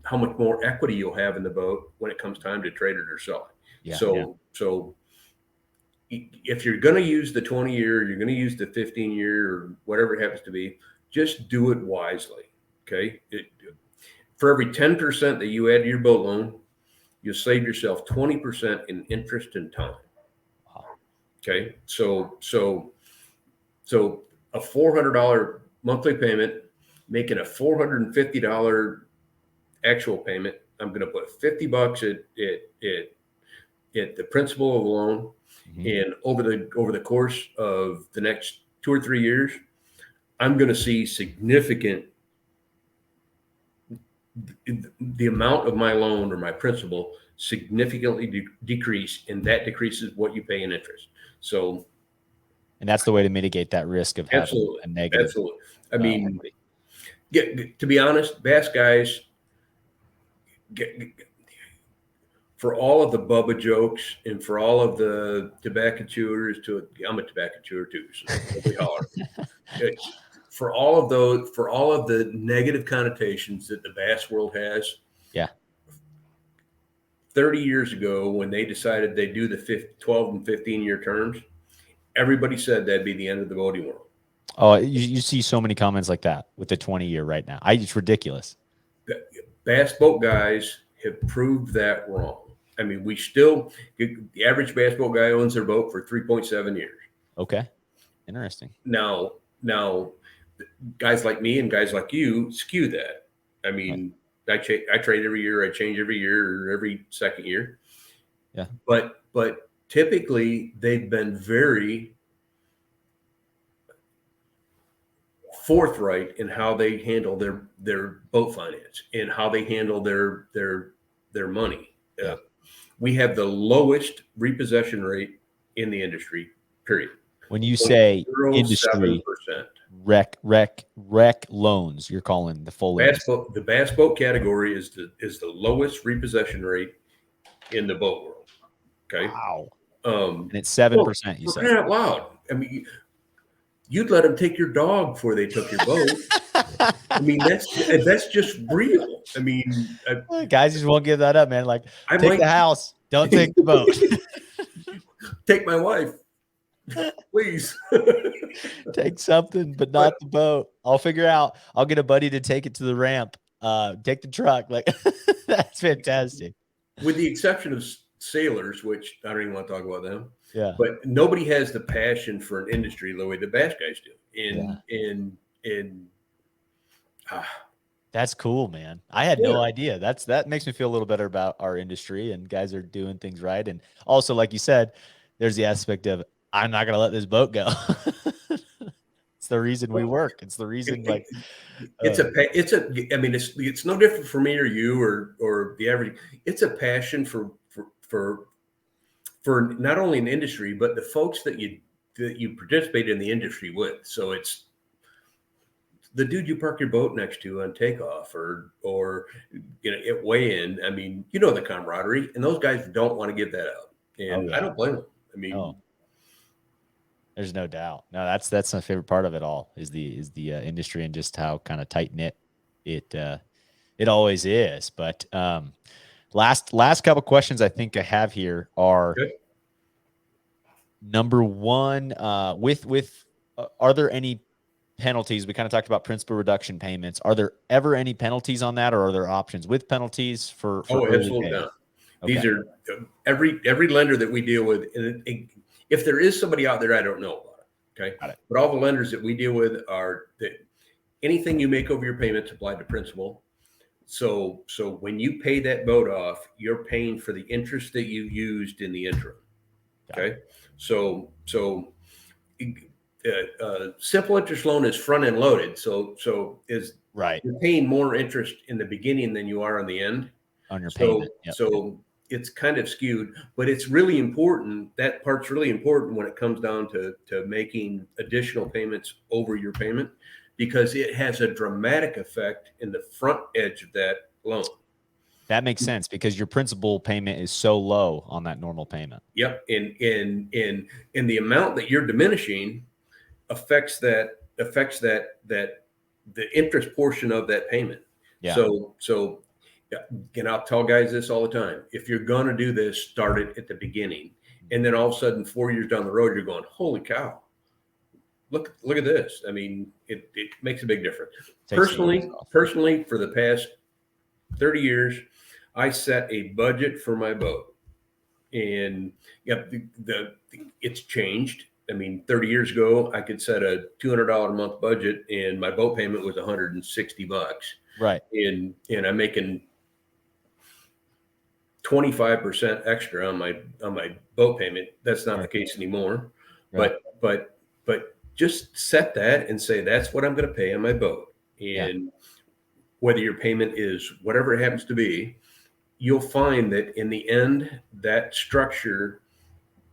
how much more equity you'll have in the boat when it comes time to trade it or sell it. So if you're going to use the 20-year, you're going to use the 15-year or whatever it happens to be, just do it wisely. Okay. For every 10% that you add to your boat loan, you'll save yourself 20% in interest and time. Wow. Okay. So a $400 monthly payment, making a $450 actual payment, I'm going to put $50 at the principal of the loan. Mm-hmm. And over the course of the next 2 or 3 years, I'm going to see significant, the amount of my loan or my principal significantly decrease, and that decreases what you pay in interest. So, and that's the way to mitigate that risk of having a negative. Absolutely. I mean, to be honest, bass guys, for all of the Bubba jokes and for all of the tobacco chewers, I'm a tobacco chewer too, so we holler. For all of the negative connotations that the bass world has. Yeah. 30 years ago, when they decided they do the 12 and 15-year terms, everybody said that'd be the end of the boating world. Oh, you see so many comments like that with the 20-year right now. It's ridiculous. Bass boat guys have proved that wrong. I mean, we still, the average bass boat guy owns their boat for 3.7 years. Okay. Interesting. Now, guys like me and guys like you skew that. I mean, right. I trade every year. I change every year or every second year. Yeah. But typically they've been very forthright in how they handle their boat finance and how they handle their money. Yeah. We have the lowest repossession rate in the industry, period. When you say industry, 0.07%. rec loans, you're calling the full The bass boat category is the lowest repossession rate in the boat world. Okay. Wow. And it's 7%. You for said crying out loud. I mean, you'd let them take your dog before they took your boat. I mean, that's just real. I mean, guys just won't give that up, man. Like, take the house, don't take the boat. Take my wife, please. Take something, but not the boat. I'll figure out. I'll get a buddy to take it to the ramp. Take the truck. Like, that's fantastic. With the exception of sailors, which I don't even want to talk about them. Yeah. But nobody has the passion for an industry the way the bass guys do. That's cool, man. I had no idea. That makes me feel a little better about our industry, and guys are doing things right. And also, like you said, there's the aspect of I'm not gonna let this boat go. It's the reason we work. It's the reason, like, I mean, it's no different for me or you or the average. It's a passion for not only an industry, but the folks that you participate in the industry with. So it's the dude you park your boat next to on takeoff or at weigh-in. I mean, the camaraderie, and those guys don't want to give that up, and I don't blame them. I mean, there's no doubt. No, that's my favorite part of it all is the industry and just how kind of tight knit it always is. But last couple questions I think I have here are number one, are there any penalties? We kind of talked about principal reduction payments. Are there ever any penalties on that, or are there options with penalties for absolutely not. Okay. These are every lender that we deal with. If there is somebody out there I don't know about it, okay? Got it. But all the lenders that we deal with are that anything you make over your payments applied to principal. So when you pay that boat off, you're paying for the interest that you used in the interim. Okay. So simple interest loan is front end loaded. So is right. You're paying more interest in the beginning than you are on the end on your payment. Yep. So it's kind of skewed, but it's really important. That part's really important when it comes down to making additional payments over your payment, because it has a dramatic effect in the front edge of that loan. That makes sense because your principal payment is so low on that normal payment. Yep. And the amount that you're diminishing affects the interest portion of that payment. Yeah. So and I'll tell guys this all the time. If you're going to do this, start it at the beginning. And then all of a sudden, 4 years down the road, you're going, holy cow, look at this. I mean, it makes a big difference. Personally, for the past 30 years, I set a budget for my boat. And it's changed. I mean, 30 years ago, I could set a $200 a month budget and my boat payment was $160. Right. And I'm making 25% extra on my boat payment. That's not the case anymore. Right. But just set that and say, that's what I'm going to pay on my boat. And whether your payment is whatever it happens to be, you'll find that in the end, that structure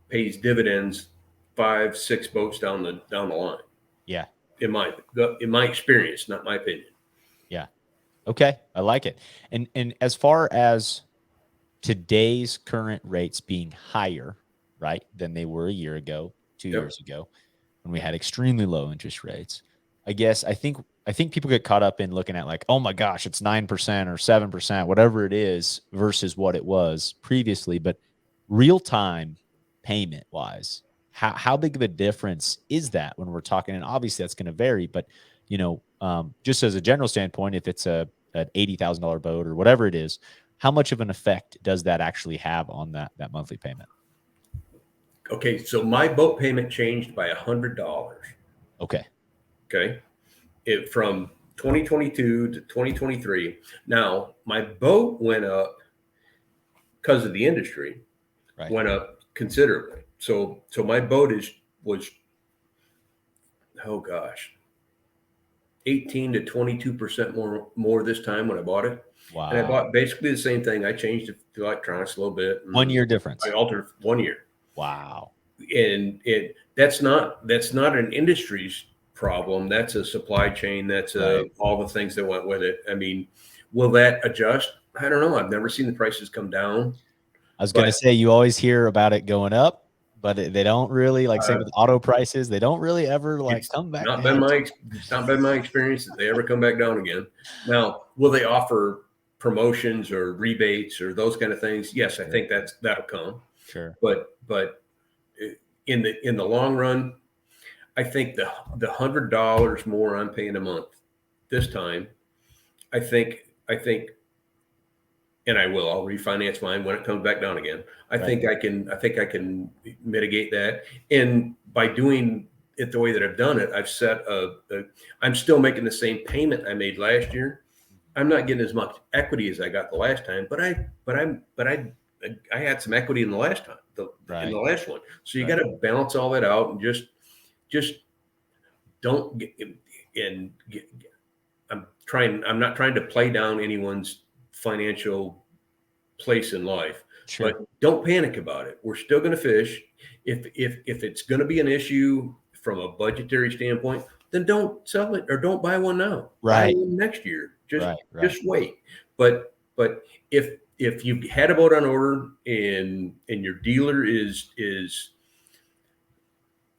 pays dividends 5-6 boats down the line. Yeah. In my experience, not my opinion. Yeah. Okay. I like it. And as far as today's current rates being higher, right, than they were a year ago, 2 years ago, when we had extremely low interest rates, I guess I think people get caught up in looking at like, oh my gosh, it's 9% or 7%, whatever it is, versus what it was previously. But real time payment wise, how big of a difference is that when we're talking? And obviously that's going to vary, but just as a general standpoint, if it's an $80,000 boat or whatever it is, how much of an effect does that actually have on that monthly payment? Okay, so my boat payment changed by $100. Okay. Okay, it from 2022 to 2023. Now my boat went up because of the industry, Right. went up considerably. So my boat was, oh gosh, 18 to 22% more this time when I bought it. And I Wow. bought basically the same thing. I changed the electronics a little bit. 1 year difference. I altered 1 year. Wow. And that's not an industry's problem. That's a supply chain. That's Right. all the things that went with it. I mean, will that adjust? I don't know. I've never seen the prices come down. I was going to But say, you always hear about it going up, but they don't really, like say with auto prices, they don't really ever like come back down. it's not been my experience that they ever come back down again. Now, will they offer promotions or rebates or those kind of things? Yes, I think that'll come. Sure. But in the long run, I think the $100 more I'm paying a month this time, I think, and I'll refinance mine when it comes back down again. I think I can mitigate that. And by doing it the way that I've done it, I've set I'm still making the same payment I made last year. I'm not getting as much equity as I got the last time, but I had some equity in the last time, in the last one. So you got to balance all that out and just don't get, I'm not trying to play down anyone's financial place in life, but don't panic about it. We're still going to fish. If it's going to be an issue from a budgetary standpoint, then don't sell it or don't buy one now. Right. Buy one next year. Just wait. But if you had a boat on order and your dealer is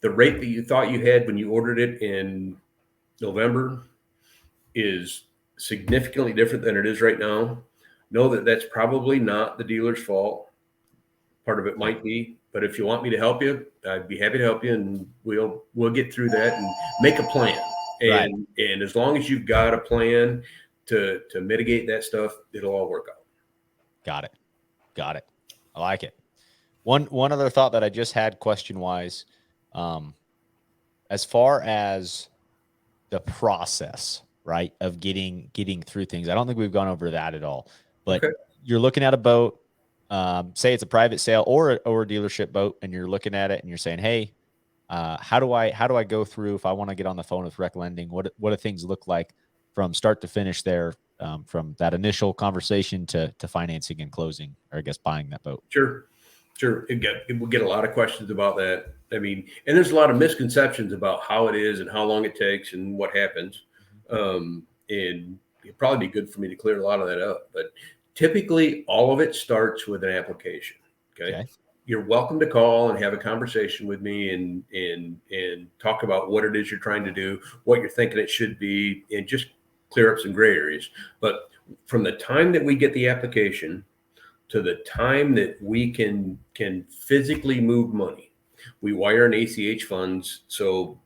the rate that you thought you had when you ordered it in November is significantly different than it is right now, know that that's probably not the dealer's fault. Part of it might be, but if you want me to help you, I'd be happy to help you, and we'll get through that and make a plan. And as long as you've got a plan to mitigate that stuff, it'll all work out. Got it. I like it. One other thought that I just had question wise, as far as the process, right, of getting through things, I don't think we've gone over that at all. But you're looking at a boat, say it's a private sale or a dealership boat, and you're looking at it and you're saying, hey, how do I go through if I want to get on the phone with RecLending? What do things look like from start to finish there, from that initial conversation to financing and closing, or I guess buying that boat? Sure. We'll get a lot of questions about that. I mean, and there's a lot of misconceptions about how it is and how long it takes and what happens. And it'd probably be good for me to clear a lot of that up. But typically, all of it starts with an application. Okay. You're welcome to call and have a conversation with me and talk about what it is you're trying to do, what you're thinking it should be, and just clear up some gray areas. But from the time that we get the application to the time that we can physically move money, we wire an ACH funds, so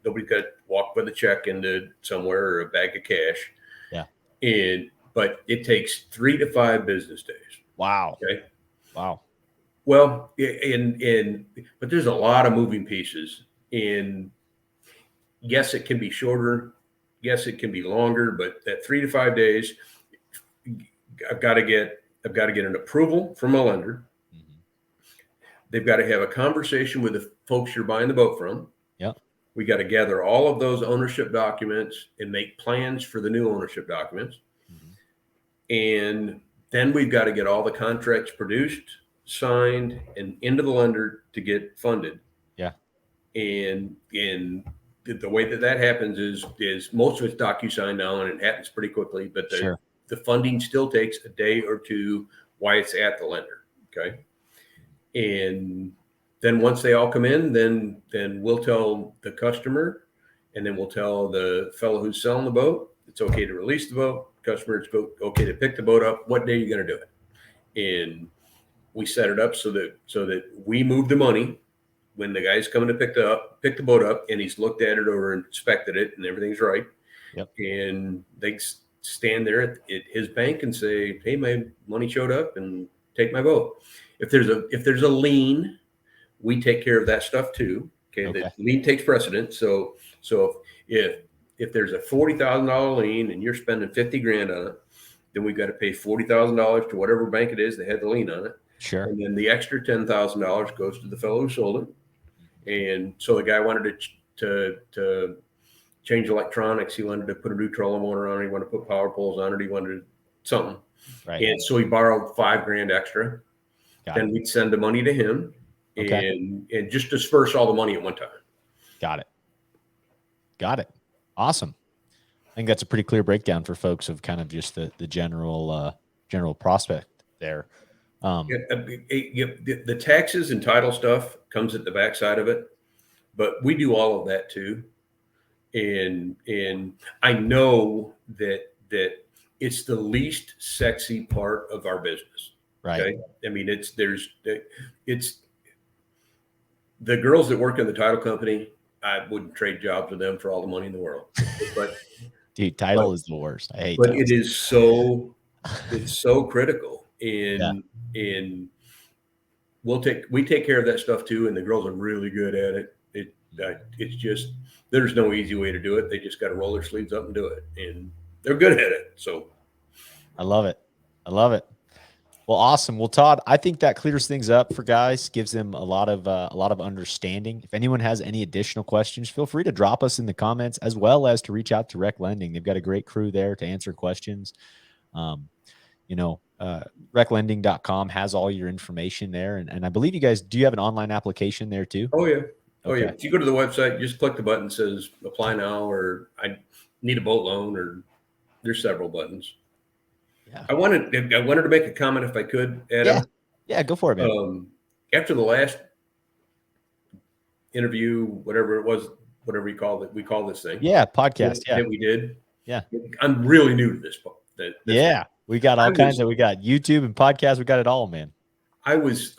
nobody's got to walk with a check into somewhere or a bag of cash. But it takes 3 to 5 business days. Wow. Okay. Wow. Well, but there's a lot of moving pieces, and yes, it can be shorter. Yes, it can be longer, but that 3 to 5 days, I've got to get an approval from a lender. They've got to have a conversation with the folks you're buying the boat from. We got to gather all of those ownership documents and make plans for the new ownership documents. And then we've got to get all the contracts produced, signed, and into the lender to get funded. And the way that happens is most of it's DocuSign now, and it happens pretty quickly. But the funding still takes a day or two while it's at the lender. Okay. And then once they all come in, then we'll tell the customer, and then we'll tell the fellow who's selling the boat, it's okay to release the boat. Customer, it's okay to pick the boat up. What day are you going to do it? And we set it up so that we move the money when the guy's coming to pick the boat up, and he's looked at it or inspected it and everything's right. And stand there at his bank and say, "Hey, my money showed up," and take my vote. If there's a lien, we take care of that stuff too. Okay, Okay. the lien takes precedence. So if there's a $40,000 lien and you're spending 50 grand on it, then we've got to pay $40,000 to whatever bank it is that had the lien on it. Sure. And then the extra $10,000 goes to the fellow who sold it. And so the guy wanted to change electronics. He wanted to put a new trolling motor on it. He wanted to put power poles on it. He wanted something. Right. And so he borrowed $5,000 extra. Then we'd send the money to him, and just disperse all the money at one time. Got it. Awesome. I think that's a pretty clear breakdown for folks of kind of just the general prospect there. The taxes and title stuff comes at the backside of it, but we do all of that too. And I know that it's the least sexy part of our business. Right. Okay? I mean, it's the girls that work in the title company. I wouldn't trade jobs with them for all the money in the world. But dude, title is the worst. I hate. But titles. it is so it's so critical, and we take care of that stuff too. And the girls are really good at it. It's just there's no easy way to do it. They just got to roll their sleeves up and do it, and they're good at it. So I love it. Well, awesome. Well, Todd, I think that clears things up for guys, gives them a lot of understanding. If anyone has any additional questions, feel free to drop us in the comments, as well as to reach out to RecLending. They've got a great crew there to answer questions. RecLending.com has all your information there. And I believe you guys, do you have an online application there too? Oh yeah. Okay. Yeah. If you go to the website, just click the button that says apply now, or I need a boat loan, or there's several buttons. Yeah. I wanted to make a comment if I could, Adam. Yeah, go for it, man. After the last interview, whatever it was, whatever we called it, we call this thing. Yeah, podcast. That we did. Yeah. I'm really new to this. We got all kinds of, we got YouTube and podcasts. We got it all, man. I was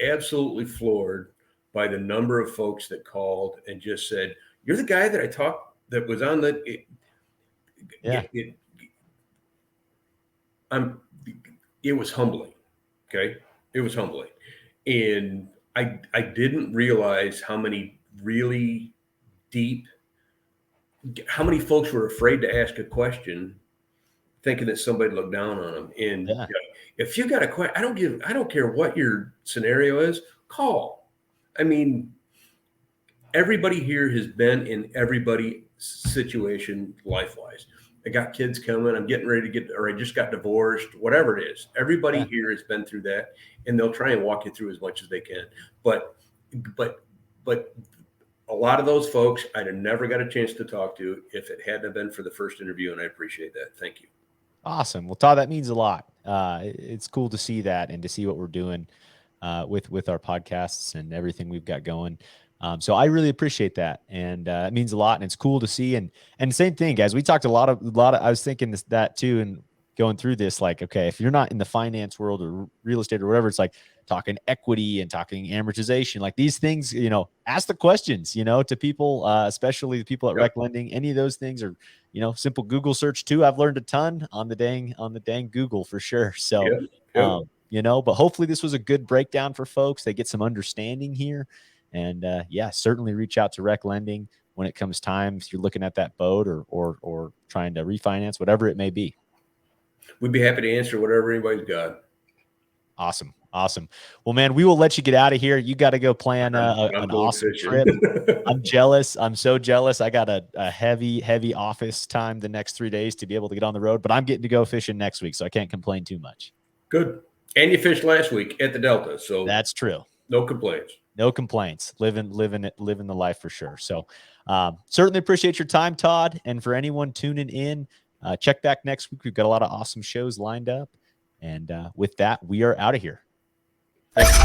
absolutely floored by the number of folks that called and just said, "You're the guy that I talked that was on the." It was humbling. Okay. It was humbling. And I didn't realize how many really how many folks were afraid to ask a question, thinking that somebody looked down on them. And if you got a question, I don't care what your scenario is, call. I mean, everybody here has been in everybody's situation life-wise. I got kids coming. I'm getting ready to or I just got divorced, whatever it is. Everybody here has been through that, and they'll try and walk you through as much as they can. But a lot of those folks I'd have never got a chance to talk to if it hadn't been for the first interview, and I appreciate that. Thank you. Awesome. Well, Todd, that means a lot. It's cool to see that and to see what we're doing with our podcasts and everything we've got going. So I really appreciate that. And it means a lot, and it's cool to see. And same thing, guys, we talked a lot of, I was thinking that too. And going through this, like, okay, if you're not in the finance world or real estate or whatever, it's like talking equity and talking amortization, like these things, ask the questions, to people, especially the people at RecLending. Any of those things are, simple Google search too. I've learned a ton on the dang Google for sure. So, but hopefully this was a good breakdown for folks. They get some understanding here. And certainly reach out to RecLending when it comes time, if you're looking at that boat or trying to refinance, whatever it may be. We'd be happy to answer whatever anybody's got. Awesome. Well, man, we will let you get out of here. You got to go plan an awesome trip. I'm jealous. I'm so jealous. I got a heavy office time the next 3 days to be able to get on the road, but I'm getting to go fishing next week, so I can't complain too much. Good. And you fished last week at the Delta, so that's true. No complaints. No complaints. Living the life for sure. So certainly appreciate your time, Todd. And for anyone tuning in, check back next week. We've got a lot of awesome shows lined up. And with that, we are out of here. Thanks.